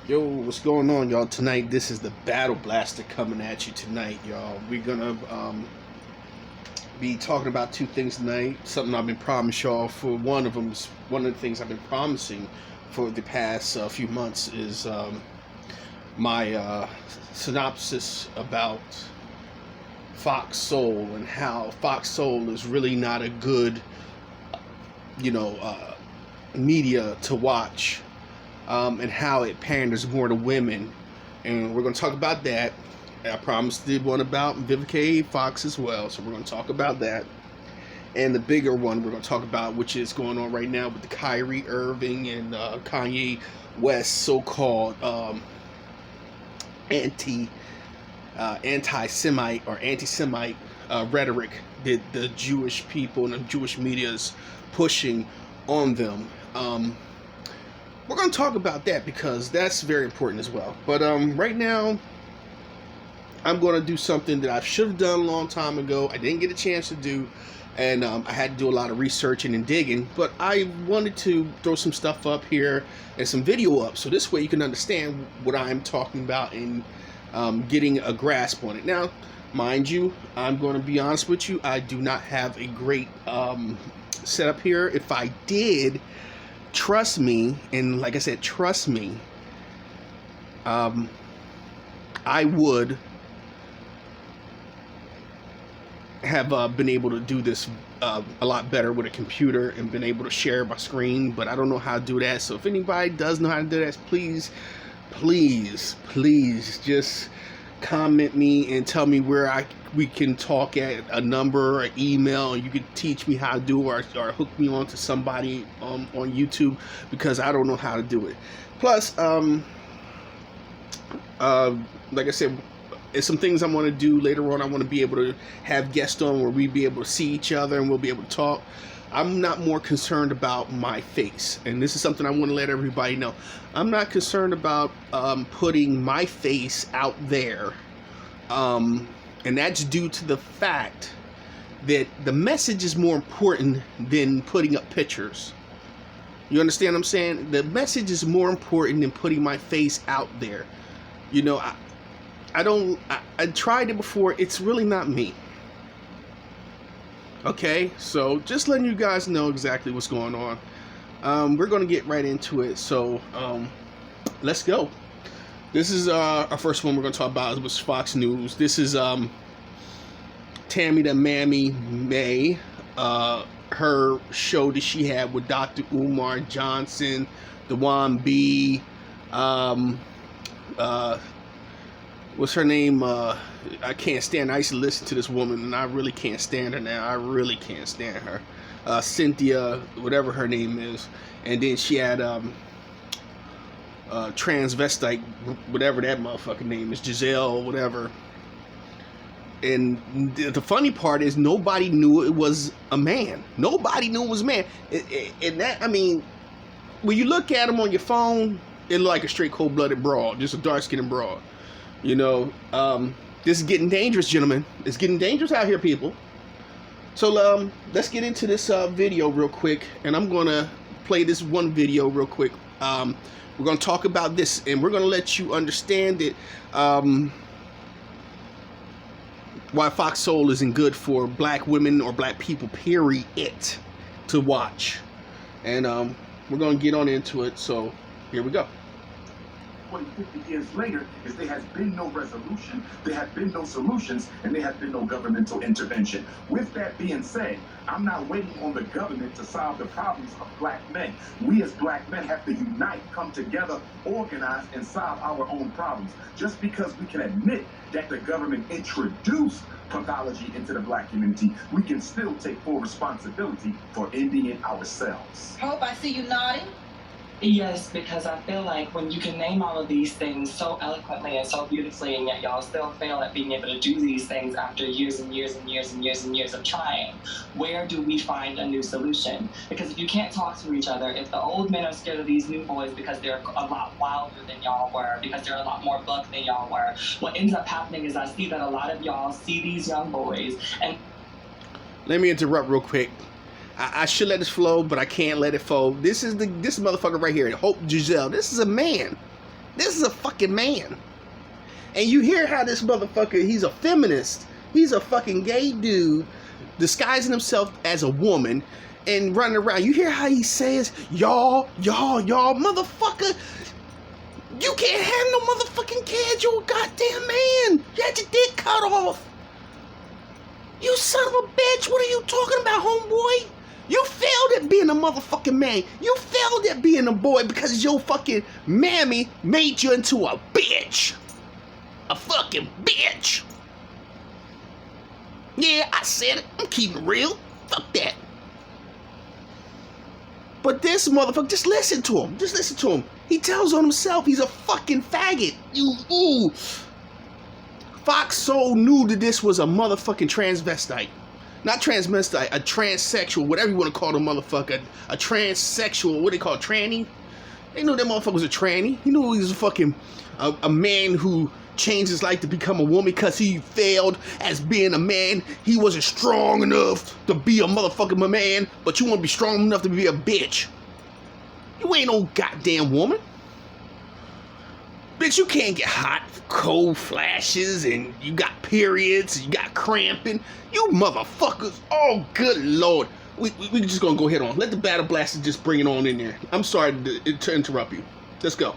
Yo, what's going on, y'all? Tonight, this is the Battle Blaster coming at you tonight, y'all. We're gonna be talking about two things tonight. Something I've been promising y'all for. One of the things I've been promising for the past few months is my synopsis about Fox Soul and how Fox Soul is really not a good, media to watch. And how it panders more to women. And we're going to talk about that. I promised did one about Vivica Fox as well, so we're going to talk about that. And the bigger one we're going to talk about, which is going on right now with the Kyrie Irving and Kanye West so-called anti-Semite or anti-Semite rhetoric that the Jewish people and the Jewish media is pushing on them. We're going to talk about that because that's very important as well. But right now, I'm going to do something that I should have done a long time ago. I didn't get a chance to do, and I had to do a lot of researching and digging. But I wanted to throw some stuff up here and some video up, so this way you can understand what I'm talking about and getting a grasp on it. Now, mind you, I'm going to be honest with you. I do not have a great setup here. If I did, trust me, and like I said, trust me, I would have been able to do this a lot better with a computer and been able to share my screen, but I don't know how to do that. So if anybody does know how to do that, please just comment me and tell me where we can talk at a number or an email, and you can teach me how to do or hook me on to somebody on YouTube, because I don't know how to do it. Plus, like I said, it's some things I want to do later on. I want to be able to have guests on where we be able to see each other and we'll be able to talk. I'm not more concerned about my face, and this is something I want to let everybody know. I'm not concerned about putting my face out there, and that's due to the fact that the message is more important than putting up pictures. You understand what I'm saying? The message is more important than putting my face out there. You know, I tried it before. It's really not me. Okay, so just letting you guys know exactly what's going on. We're going to get right into it, so let's go. This is our first one we're going to talk about. It was Fox News. This is Tammy the Mammy May, her show that she had with Dr. Umar Johnson, Dewan B, what's her name? I can't stand her. I used to listen to this woman, and I really can't stand her now. I really can't stand her. Cynthia, whatever her name is. And then she had transvestite, whatever that motherfucking name is, Giselle, whatever. And the funny part is nobody knew it was a man. Nobody knew it was a man. And that, I mean, when you look at him on your phone, it look like a straight cold-blooded broad, just a dark-skinned broad. You know, this is getting dangerous, gentlemen. It's getting dangerous out here, people. So let's get into this video real quick, and I'm going to play this one video real quick. We're going to talk about this, and we're going to let you understand that why Fox Soul isn't good for black women or black people, period, to watch. And we're going to get on into it, so here we go. 50 years later is there has been no resolution, there have been no solutions, and there has been no governmental intervention. With that being said, I'm not waiting on the government to solve the problems of black men. We as black men have to unite, come together, organize, and solve our own problems. Just because we can admit that the government introduced pathology into the black community, we can still take full responsibility for ending it ourselves. Hope, I see you nodding. Yes, because I feel like when you can name all of these things so eloquently and so beautifully, and yet y'all still fail at being able to do these things after years and years and years and years and years of trying, where do we find a new solution? Because if you can't talk to each other, if the old men are scared of these new boys because they're a lot wilder than y'all were, because they're a lot more buck than y'all were, what ends up happening is I see that a lot of y'all see these young boys and... Let me interrupt real quick. I should let this flow, but I can't let it flow. This motherfucker right here, Hope Giselle. This is a man. This is a fucking man. And you hear how this motherfucker, he's a feminist. He's a fucking gay dude disguising himself as a woman and running around. You hear how he says, y'all, motherfucker. You can't have no motherfucking kids. You're a goddamn man. You had your dick cut off. You son of a bitch. What are you talking about, homeboy? You failed at being a motherfucking man. You failed at being a boy because your fucking mammy made you into a bitch. A fucking bitch. Yeah, I said it. I'm keeping it real. Fuck that. But this motherfucker, just listen to him. Just listen to him. He tells on himself he's a fucking faggot. Ooh. Fox Soul knew that this was a motherfucking transvestite. Not transvestite, a transsexual, whatever you want to call the motherfucker. A transsexual, what they call tranny? They knew that motherfucker was a tranny. He knew he was a fucking a man who changed his life to become a woman because he failed as being a man. He wasn't strong enough to be a motherfucking man, but you want to be strong enough to be a bitch. You ain't no goddamn woman. Bitch, you can't get hot, cold flashes, and you got periods, and you got cramping. You motherfuckers. Oh, good Lord. We just gonna go ahead on. Let the battle blaster just bring it on in there. I'm sorry to interrupt you. Let's go.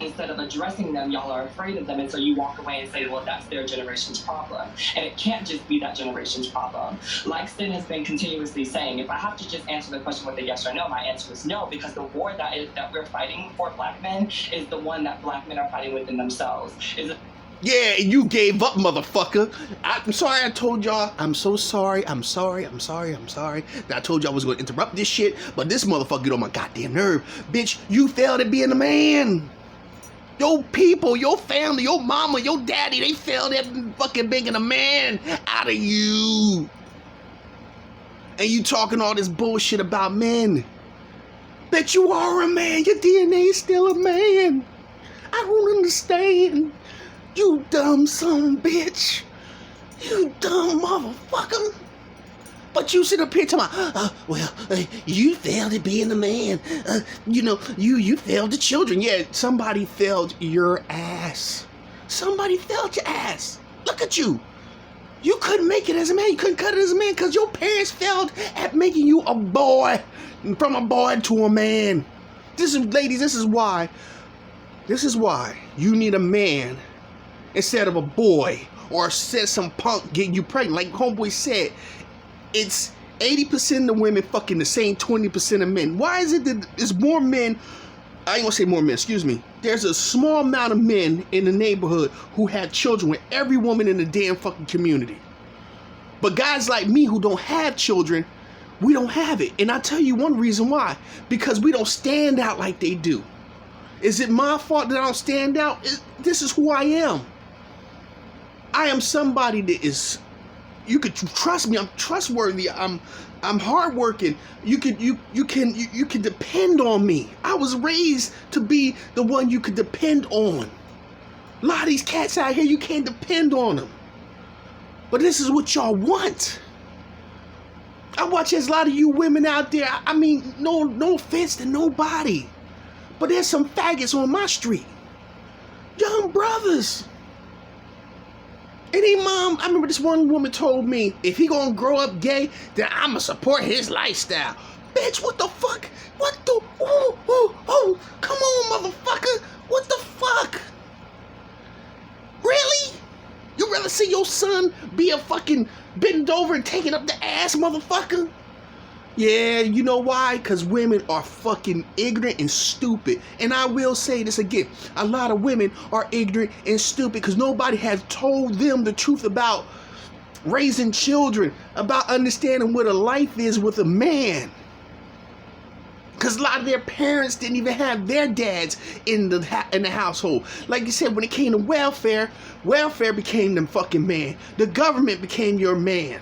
Instead of addressing them, y'all are afraid of them, and so you walk away and say, well, that's their generation's problem. And it can't just be that generation's problem. Like Sten has been continuously saying, if I have to just answer the question with a yes or no, my answer is no, because the war that we're fighting for black men is the one that black men are fighting within themselves. Yeah, you gave up, motherfucker. I'm sorry I told y'all. I'm so sorry. I'm sorry. That I told y'all I was going to interrupt this shit, but this motherfucker get on my goddamn nerve. Bitch, you failed at being a man. Your people, your family, your mama, your daddy, they failed at fucking making a man out of you. And you talking all this bullshit about men. Bitch, you are a man. Your DNA is still a man. I don't understand. You dumb son of a bitch. You dumb motherfucker. But you sit up here talking about, you failed at being a man. You failed the children. Yeah, somebody failed your ass. Somebody failed your ass. Look at you. You couldn't make it as a man. You couldn't cut it as a man because your parents failed at making you a boy. From a boy to a man. Ladies, this is why you need a man instead of a boy. Or said some punk getting you pregnant. Like homeboy said, it's 80% of women fucking the same 20% of men. Why is it that there's more men? I ain't gonna say more men, excuse me. There's a small amount of men in the neighborhood who have children with every woman in the damn fucking community. But guys like me who don't have children, we don't have it. And I'll tell you one reason why. Because we don't stand out like they do. Is it my fault that I don't stand out? This is who I am. I am somebody that is, you could trust me. I'm trustworthy. I'm hardworking. You can depend on me. I was raised to be the one you could depend on. A lot of these cats out here, you can't depend on them. But this is what y'all want. I watch there's a lot of you women out there. I mean, no offense to nobody, but there's some faggots on my street. Young brothers. Any mom, I remember this one woman told me, if he gonna grow up gay, then I'ma support his lifestyle. Bitch, what the fuck? What the, oh, come on, motherfucker. What the fuck? Really? You rather see your son be a fucking bend over and taking up the ass, motherfucker? Yeah, you know why? Because women are fucking ignorant and stupid. And I will say this again. A lot of women are ignorant and stupid because nobody has told them the truth about raising children, about understanding what a life is with a man. Because a lot of their parents didn't even have their dads in the household. Like you said, when it came to welfare became the fucking man. The government became your man.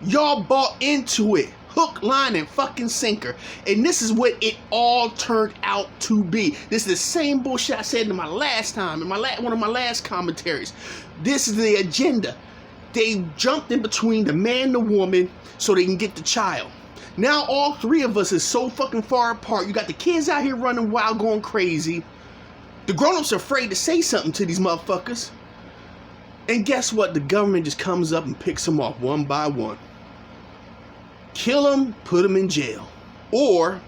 Y'all bought into it. Hook, line, and fucking sinker. And this is what it all turned out to be. This is the same bullshit I said in my last time, in one of my last commentaries. This is the agenda. They jumped in between the man and the woman so they can get the child. Now all three of us is so fucking far apart. You got the kids out here running wild, going crazy. The grown-ups are afraid to say something to these motherfuckers. And guess what? The government just comes up and picks them off one by one. Kill them, put them in jail. Or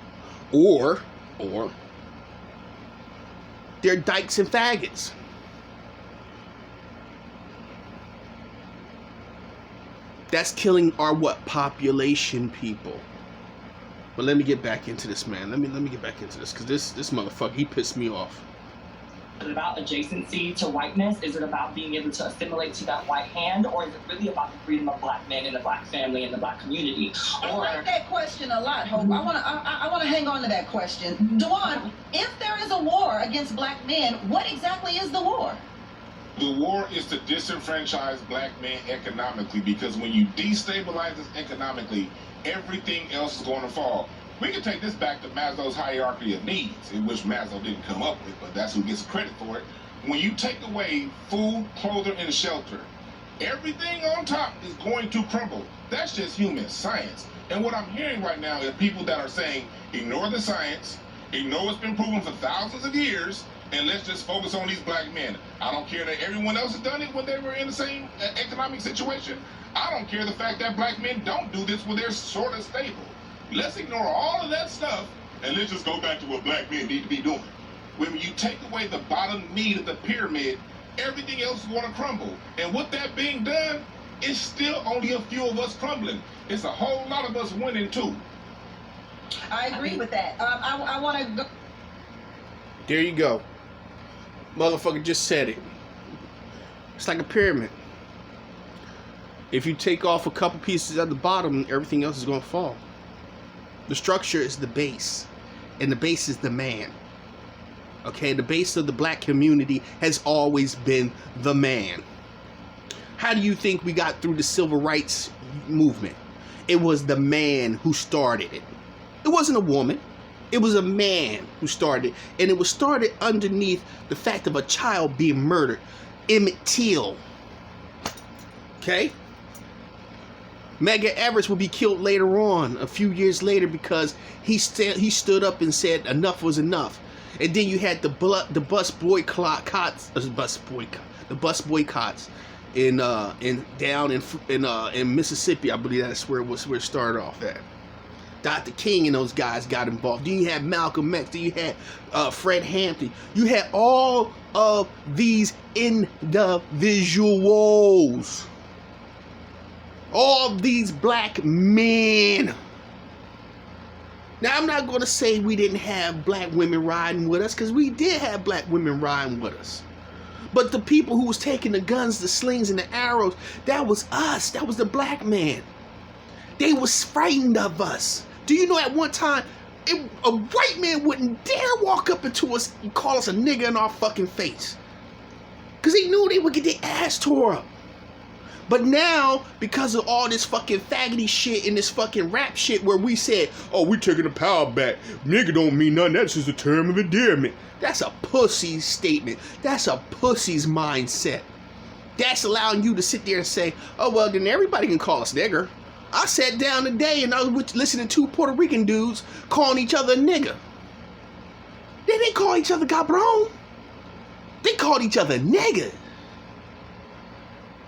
they're dykes and faggots. That's killing our what? Population, people. But let me get back into this, man. Let me get back into this, because this motherfucker, he pissed me off. Is it about adjacency to whiteness? Is it about being able to assimilate to that white hand? Or is it really about the freedom of black men and the black family and the black community? I like that question a lot, Hope. I wanna hang on to that question. Dewan, if there is a war against black men, what exactly is the war? The war is to disenfranchise black men economically, because when you destabilize us economically, everything else is going to fall. We can take this back to Maslow's hierarchy of needs, in which Maslow didn't come up with, but that's who gets credit for it. When you take away food, clothing, and shelter, everything on top is going to crumble. That's just human science. And what I'm hearing right now is people that are saying, ignore the science, ignore what's been proven for thousands of years, and let's just focus on these black men. I don't care that everyone else has done it when they were in the same economic situation. I don't care the fact that black men don't do this when they're sort of stable. Let's ignore all of that stuff, and let's just go back to what black men need to be doing. When you take away the bottom need of the pyramid, everything else is going to crumble. And with that being done, it's still only a few of us crumbling. It's a whole lot of us winning too. I agree with that. I want to go. There you go. Motherfucker just said it. It's like a pyramid. If you take off a couple pieces at the bottom, everything else is going to fall. The structure is the base, and the base is the man. Okay, the base of the black community has always been the man. How do you think we got through the civil rights movement? It was the man who started it. It wasn't a woman. It was a man who started it, and it was started underneath the fact of a child being murdered. Emmett Till. Okay? Medgar Evers will be killed later on, a few years later, because he stood up and said enough was enough. And then you had the bus boycotts in Mississippi. I believe that's where it started off at. Dr. King and those guys got involved. Then you had Malcolm X. Then you had Fred Hampton. You had all of these individuals. All these black men. Now, I'm not going to say we didn't have black women riding with us, because we did have black women riding with us. But the people who was taking the guns, the slings, and the arrows, that was us. That was the black man. They was frightened of us. Do you know at one time, a white man wouldn't dare walk up into us and call us a nigger in our fucking face. Because they knew they would get their ass tore up. But now, because of all this fucking faggoty shit and this fucking rap shit where we said, oh, we taking the power back. Nigga don't mean nothing. That's just a term of endearment. That's a pussy statement. That's a pussy's mindset. That's allowing you to sit there and say, oh, well, then everybody can call us nigger. I sat down today and I was listening to 2 Puerto Rican dudes calling each other a nigger. They didn't call each other cabron. They called each other nigger.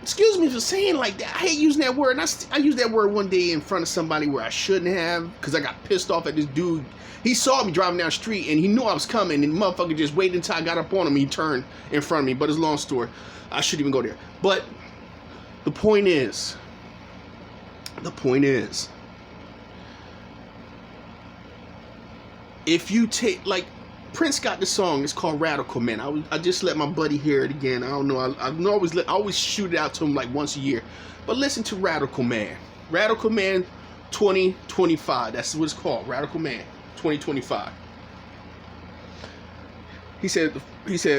Excuse me for saying like that. I hate using that word. And I used that word one day in front of somebody where I shouldn't have, because I got pissed off at this dude. He saw me driving down the street and he knew I was coming, and the motherfucker just waited until I got up on him. He turned in front of me. But it's a long story. I shouldn't even go there. But the point is, if you take, like, Prince got the song, it's called Radical Man. I just let my buddy hear it again. I don't know. I always shoot it out to him like once a year. But listen to Radical Man. Radical Man 2025. That's what it's called. Radical Man 2025. He said,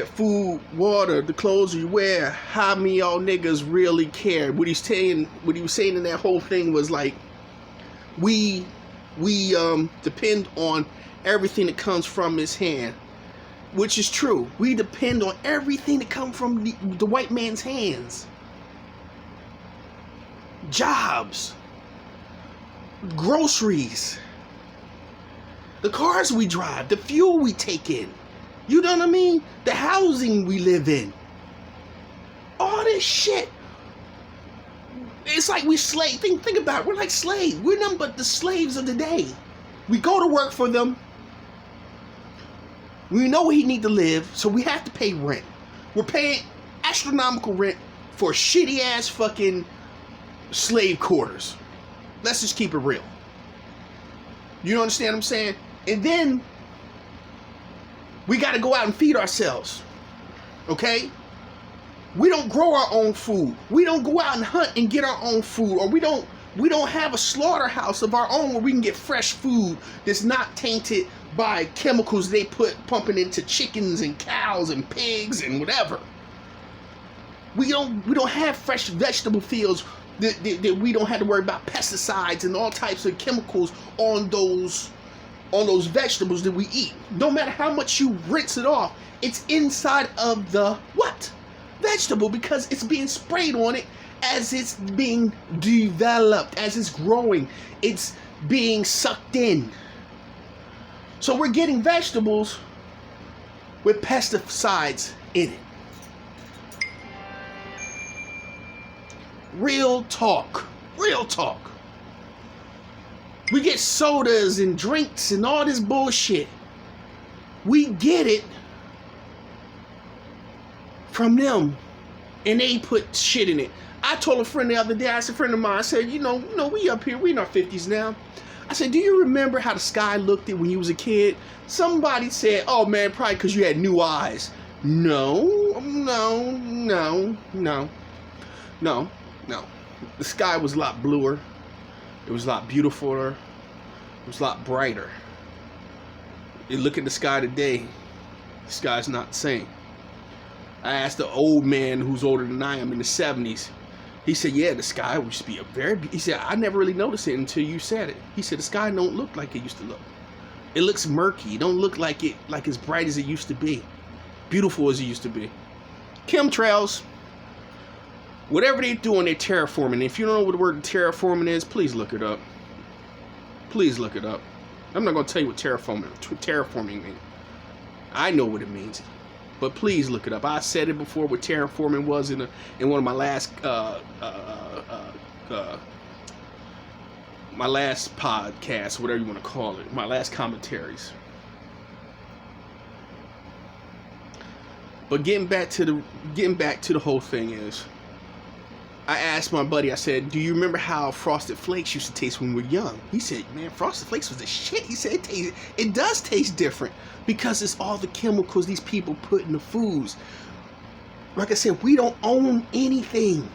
food, water, the clothes you wear, how many y'all niggas really care? What he was saying in that whole thing was like, we depend on everything that comes from his hand, which is true. We depend on everything that comes from the white man's hands. Jobs, groceries, the cars we drive, the fuel we take in. You know what I mean? The housing we live in. All this shit. It's like we slave. Think about it. We're like slaves. We're nothing but the slaves of the day. We go to work for them. We know we need to live, so we have to pay rent. We're paying astronomical rent for shitty ass fucking slave quarters. Let's just keep it real. You understand what I'm saying? And then we got to go out and feed ourselves. Okay? We don't grow our own food. We don't go out and hunt and get our own food, or we don't have a slaughterhouse of our own where we can get fresh food that's not tainted by chemicals they put pumping into chickens and cows and pigs and whatever. We don't have fresh vegetable fields that we don't have to worry about pesticides and all types of chemicals on those vegetables that we eat. No matter how much you rinse it off, it's inside of the what? Vegetable, because it's being sprayed on it as it's being developed, as it's growing, it's being sucked in. So we're getting vegetables with pesticides in it. Real talk. Real talk. We get sodas and drinks and all this bullshit. We get it from them, and they put shit in it. I told a friend the other day, I said, a friend of mine, I said, you know, we up here, we in our 50s now. I said, do you remember how the sky looked when you was a kid? Somebody said, oh man, probably because you had new eyes. No. The sky was a lot bluer. It was a lot beautifuler. It was a lot brighter. You look at the sky today, the sky's not the same. I asked the old man who's older than I am in the 70s. He said, yeah, the sky used to be he said, I never really noticed it until you said it. He said, the sky don't look like it used to look. It looks murky. It don't look like as bright as it used to be. Beautiful as it used to be. Chemtrails. Whatever they're doing, they're terraforming. If you don't know what the word terraforming is, please look it up. Please look it up. I'm not going to tell you what terraforming means. I know what it means. But please look it up. I said it before what terraforming was in one of my last podcast, whatever you want to call it, my last commentaries. But getting back to the whole thing is, I asked my buddy, I said, do you remember how Frosted Flakes used to taste when we were young? He said, man, Frosted Flakes was the shit. He said, it does taste different because it's all the chemicals these people put in the foods. Like I said, we don't own anything.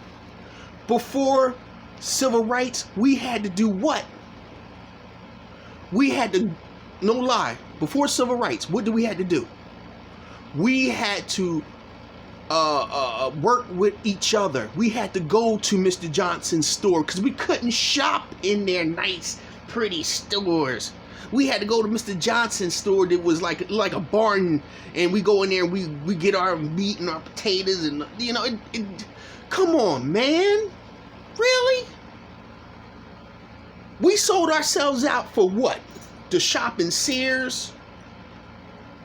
Before civil rights, we had to do what? We had to, no lie, before civil rights, what did we have to do? We had to work with each other. We had to go to Mr. Johnson's store because we couldn't shop in their nice, pretty stores. We had to go to Mr. Johnson's store that was like a barn, and we go in there and we get our meat and our potatoes and, you know, come on, man. Really? We sold ourselves out for what? To shop in Sears?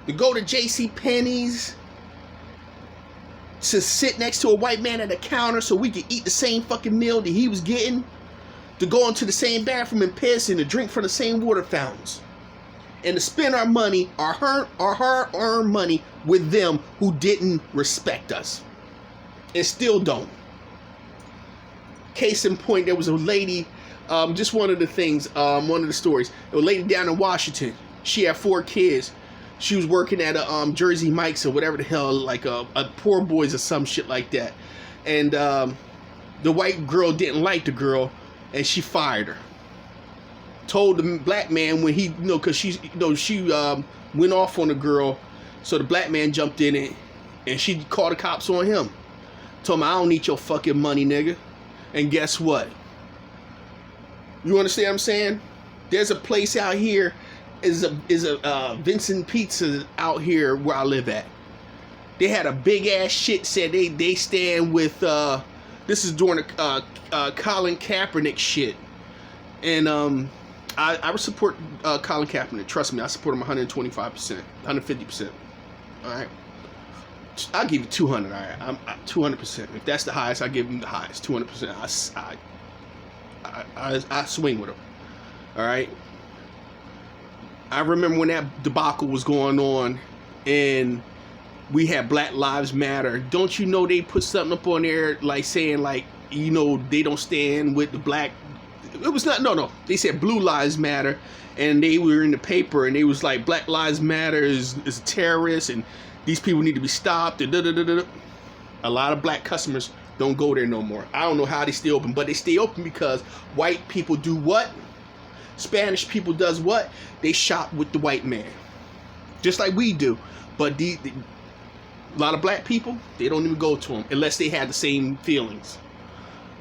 To go to JCPenney's? To sit next to a white man at a counter so we could eat the same fucking meal that he was getting? To go into the same bathroom and piss and to drink from the same water fountains? And to spend our money, our hard-earned money with them who didn't respect us. And still don't. Case in point, there was a lady, just one of the things, one of the stories. There was a lady down in Washington. She had 4 kids. She was working at a Jersey Mike's or whatever the hell, like a Poor Boys or some shit like that. And the white girl didn't like the girl, and she fired her. Told the black man when he, because she went off on the girl, so the black man jumped in it, and she called the cops on him. Told him, I don't need your fucking money, nigga. And guess what? You understand what I'm saying? There's a place out here. Is a Vincent Pizza out here where I live at. They had a big ass shit said they stand with this is during the Colin Kaepernick shit. And I would support Colin Kaepernick. Trust me, I support him 125%, 150%. All right, I'll give you 200. All right, I'm 200%. If that's the highest, I give him the highest, 200%. I swing with him. All right. I remember when that debacle was going on, and we had Black Lives Matter. Don't you know they put something up on there like saying like, you know, they don't stand with the black. It was not, no. They said Blue Lives Matter, and they were in the paper, and they was like, Black Lives Matter is a terrorist, and these people need to be stopped. And a lot of black customers don't go there no more. I don't know how they stay open, but they stay open because white people do what? Spanish people does what? They shop with the white man, just like we do. But a lot of black people, they don't even go to them unless they have the same feelings.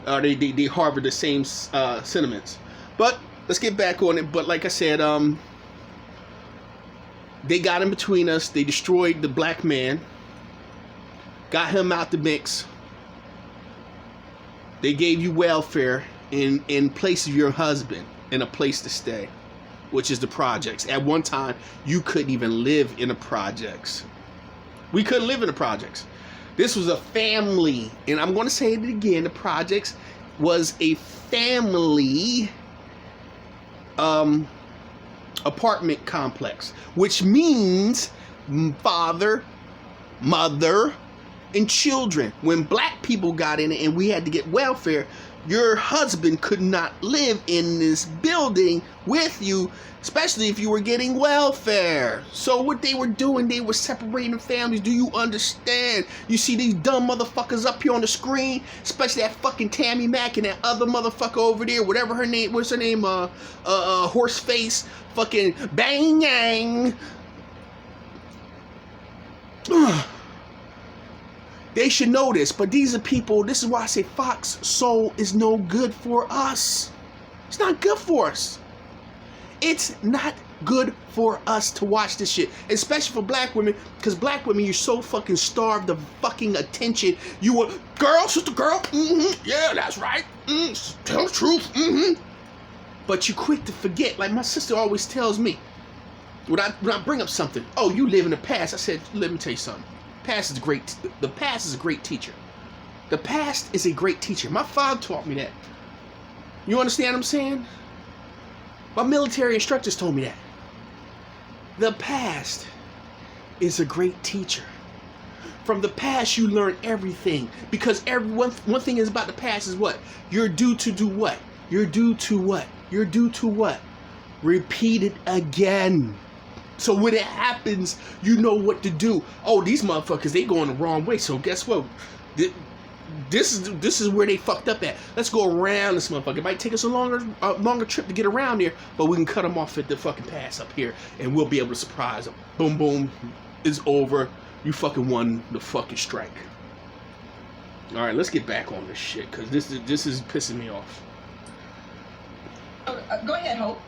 They harbor the same sentiments. But let's get back on it. But like I said, they got in between us. They destroyed the black man, got him out the mix. They gave you welfare in place of your husband and a place to stay, which is the projects. At one time, you couldn't even live in the projects. We couldn't live in the projects. This was a family, and I'm going to say it again, the projects was a family apartment complex, which means father, mother, and children. When black people got in it and we had to get welfare, your husband could not live in this building with you, especially if you were getting welfare. So what they were doing, they were separating families. Do you understand? You see these dumb motherfuckers up here on the screen, especially that fucking Tammy Mack and that other motherfucker over there, whatever her name, what's her name, Horseface, fucking Bang Yang. They should know this, but these are people, this is why I say Fox Soul is no good for us. It's not good for us. It's not good for us to watch this shit, especially for black women, because black women, you're so fucking starved of fucking attention. You want, girl, sister girl, yeah, that's right, tell the truth, But you quick to forget, like my sister always tells me, when I bring up something, oh, you live in the past, I said, let me tell you something. The past is a great teacher. The past is a great teacher. My father taught me that. You understand what I'm saying? My military instructors told me that. The past is a great teacher. From the past, you learn everything. Because one thing is about the past is what? You're due to do what? You're due to what? You're due to what? Repeat it again. So when it happens, you know what to do. Oh, these motherfuckers, they going the wrong way. So guess what? This is where they fucked up at. Let's go around this motherfucker. It might take us a longer trip to get around there, but we can cut them off at the fucking pass up here, and we'll be able to surprise them. Boom, boom, it's over. You fucking won the fucking strike. All right, let's get back on this shit, because this is pissing me off. Go ahead, Hope.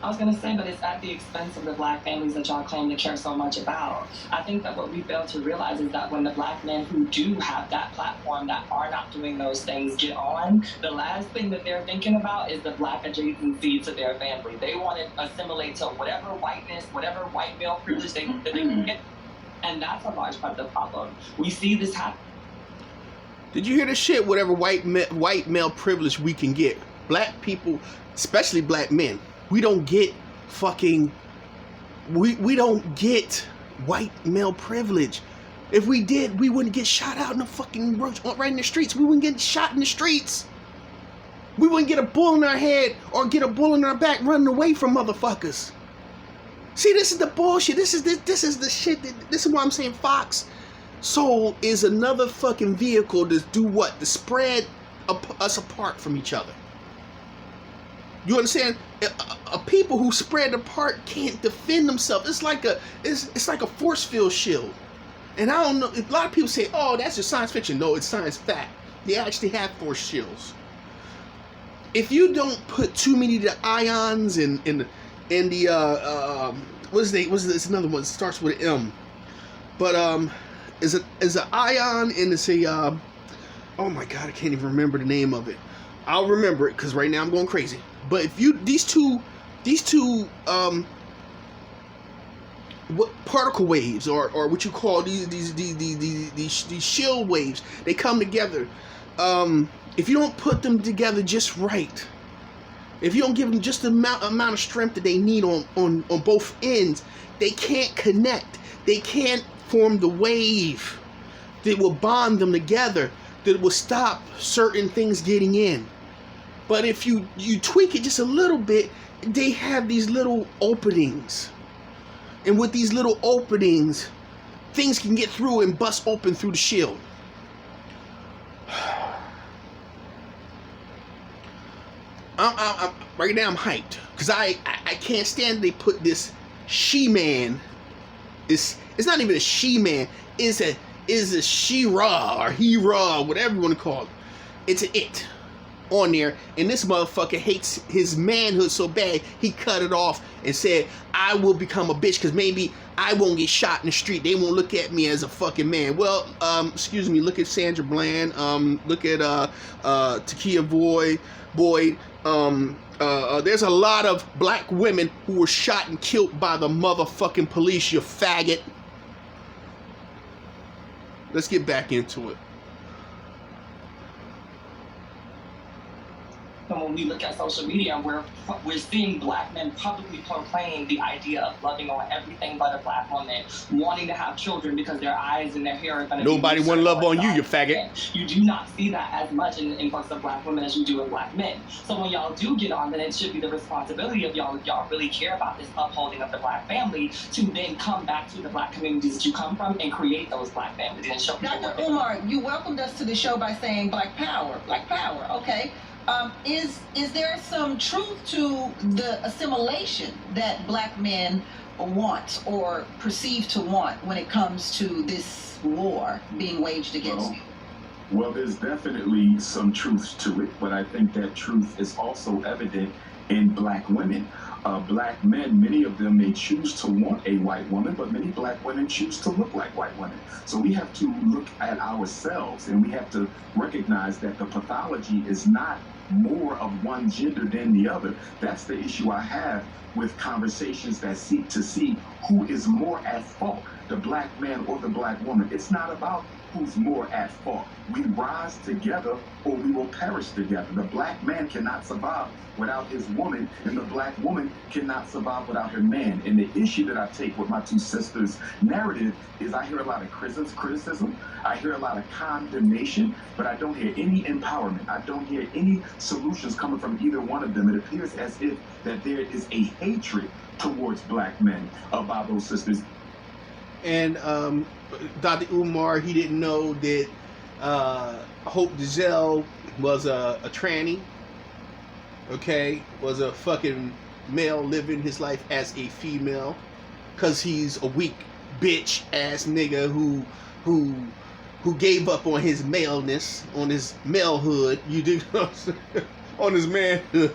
I was going to say, but it's at the expense of the black families that y'all claim to care so much about. I think that what we fail to realize is that when the black men who do have that platform that are not doing those things get on, the last thing that they're thinking about is the black adjacency to their family. They want to assimilate to whatever whiteness, whatever white male privilege they can get. And that's a large part of the problem. We see this happen. Did you hear the shit? Whatever white male privilege we can get. Black people, especially black men, we don't get fucking, we don't get white male privilege. If we did, we wouldn't get shot out in the fucking right in the streets. We wouldn't get shot in the streets. We wouldn't get a bull in our head or get a bull in our back running away from motherfuckers. See, this is the bullshit. This is the shit. This is why I'm saying Fox Soul is another fucking vehicle to do what? To spread us apart from each other. You understand? People who spread apart can't defend themselves. It's like a force field shield. And I don't know. A lot of people say, "Oh, that's just science fiction." No, it's science fact. They actually have force shields. If you don't put too many of the ions in the what's another one? It starts with an M. But is an ion and it's a oh my god, I can't even remember the name of it. I'll remember it because right now I'm going crazy. But if you these two what particle waves or what you call these shield waves, they come together. If you don't put them together just right, if you don't give them just the amount of strength that they need on both ends, they can't connect. They can't form the wave that will bond them together, that will stop certain things getting in. But if you tweak it just a little bit, they have these little openings. And with these little openings, things can get through and bust open through the shield. Right now I'm hyped because I can't stand they put this she-man. It's not even a she-man. It's a she-ra or he-ra, whatever you want to call it. It's an it on there, and this motherfucker hates his manhood so bad he cut it off and said, I will become a bitch because maybe I won't get shot in the street. They won't look at me as a fucking man. Well, excuse me, look at Sandra Bland, look at Takia Boyd. There's a lot of black women who were shot and killed by the motherfucking police, you faggot. Let's get back into it. And when we look at social media, we're seeing black men publicly proclaim the idea of loving on everything but a black woman, wanting to have children because their eyes and their hair are going to Nobody want to love on you, you faggot. You do not see that as much in books of black women as you do in black men. So when y'all do get on, then it should be the responsibility of y'all, if y'all really care about this upholding of the black family, to then come back to the black communities that you come from and create those black families and show people. Dr. Umar, you welcomed us to the show by saying black power. Black power, okay. Is there some truth to the assimilation that black men want or perceive to want when it comes to this war being waged against you? Well, there's definitely some truth to it, but I think that truth is also evident in black women. Black men, many of them may choose to want a white woman, but many black women choose to look like white women. So we have to look at ourselves and we have to recognize that the pathology is not more of one gender than the other. That's the issue I have with conversations that seek to see who is more at fault, the black man or the black woman. It's not about who's more at fault. We rise together or we will perish together. The black man cannot survive without his woman, and the black woman cannot survive without her man. And the issue that I take with my two sisters' narrative is I hear a lot of criticism, I hear a lot of condemnation, but I don't hear any empowerment. I don't hear any solutions coming from either one of them. It appears as if that there is a hatred towards black men by those sisters. And Dr. Umar, he didn't know that Hope Giselle was a tranny, okay, was a fucking male living his life as a female, because he's a weak bitch ass nigga who gave up on his maleness, on his malehood, you do on his manhood.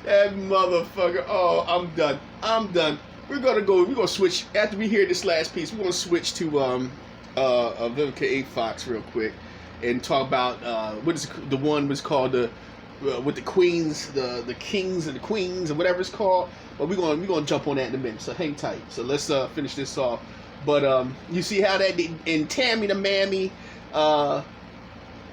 That motherfucker. Oh, I'm done. We're gonna switch after we hear this last piece. We're gonna switch to Vivica A. Fox real quick and talk about what is the one was called the with the queens, the kings and the queens or whatever it's called. But we're gonna jump on that in a minute. So hang tight. So let's finish this off. But you see how that and Tammy the Mammy.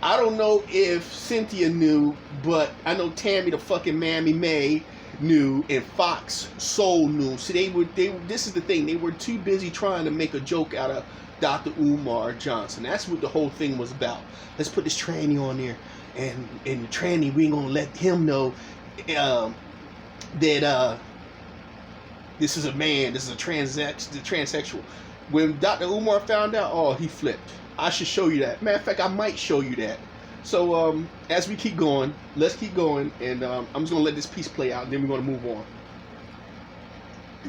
I don't know if Cynthia knew, but I know Tammy the fucking Mammy May knew, and Fox Soul knew. So this is the thing, they were too busy trying to make a joke out of Dr. Umar Johnson. That's what the whole thing was about. Let's put this tranny on there, and the tranny, we ain't gonna let him know that this is a man, this is a transsexual. When Dr. Umar found out, oh, he flipped. I should show you that. Matter of fact, I might show you that. So as we keep going, let's keep going, and I'm just gonna let this piece play out, and then we're gonna move on.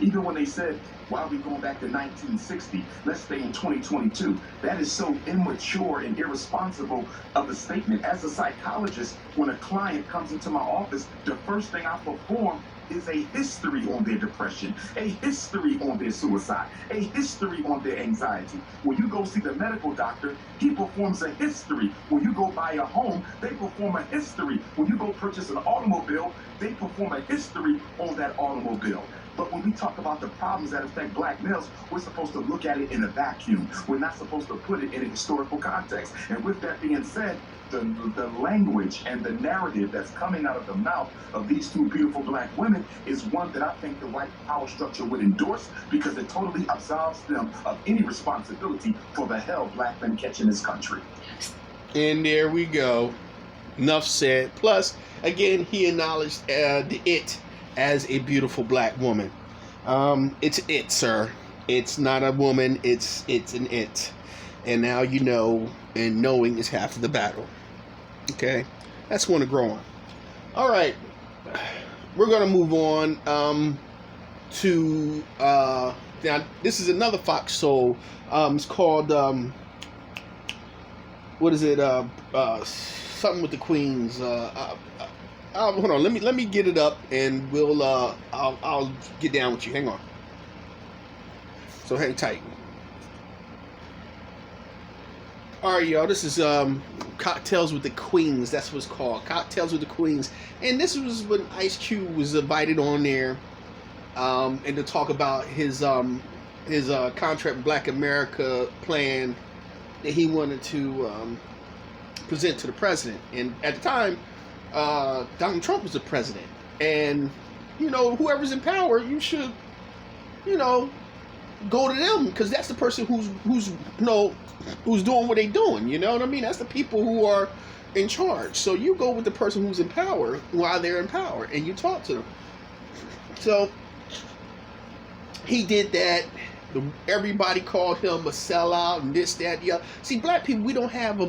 Even when they said, why are we going back to 1960? Let's stay in 2022. That is so immature and irresponsible of a statement. As a psychologist, when a client comes into my office, the first thing I perform is a history on their depression, a history on their suicide, a history on their anxiety. When you go see the medical doctor, he performs a history. When you go buy a home, they perform a history. When you go purchase an automobile, they perform a history on that automobile. But when we talk about the problems that affect black males, we're supposed to look at it in a vacuum. We're not supposed to put it in a historical context. And with that being said, the language and the narrative that's coming out of the mouth of these two beautiful black women is one that I think the white power structure would endorse, because it totally absolves them of any responsibility for the hell black men catch in this country. And there we go. Enough said. Plus, again, he acknowledged the it as a beautiful black woman. It's it, sir. It's not a woman. It's an it. And now you know, and knowing is half of the battle. Okay, that's going to grow on. All right, we're going to move on to now. This is another Fox Soul. It's called what is it? Something with the Queens. Hold on. Let me get it up, and we'll I'll get down with you. Hang on. So hang tight. All right, y'all. This is Cocktails with the Queens. That's what it's called. Cocktails with the Queens. And this was when Ice Cube was invited on there, and to talk about his contract Black America plan that he wanted to present to the president. And at the time, Donald Trump was the president. And you know, whoever's in power, you should, you know, go to them, because that's the person who's doing what they doing. You know what I mean? That's the people who are in charge. So you go with the person who's in power while they're in power, and you talk to them. So he did that. Everybody called him a sellout and this, that, the other. See, black people, we don't have a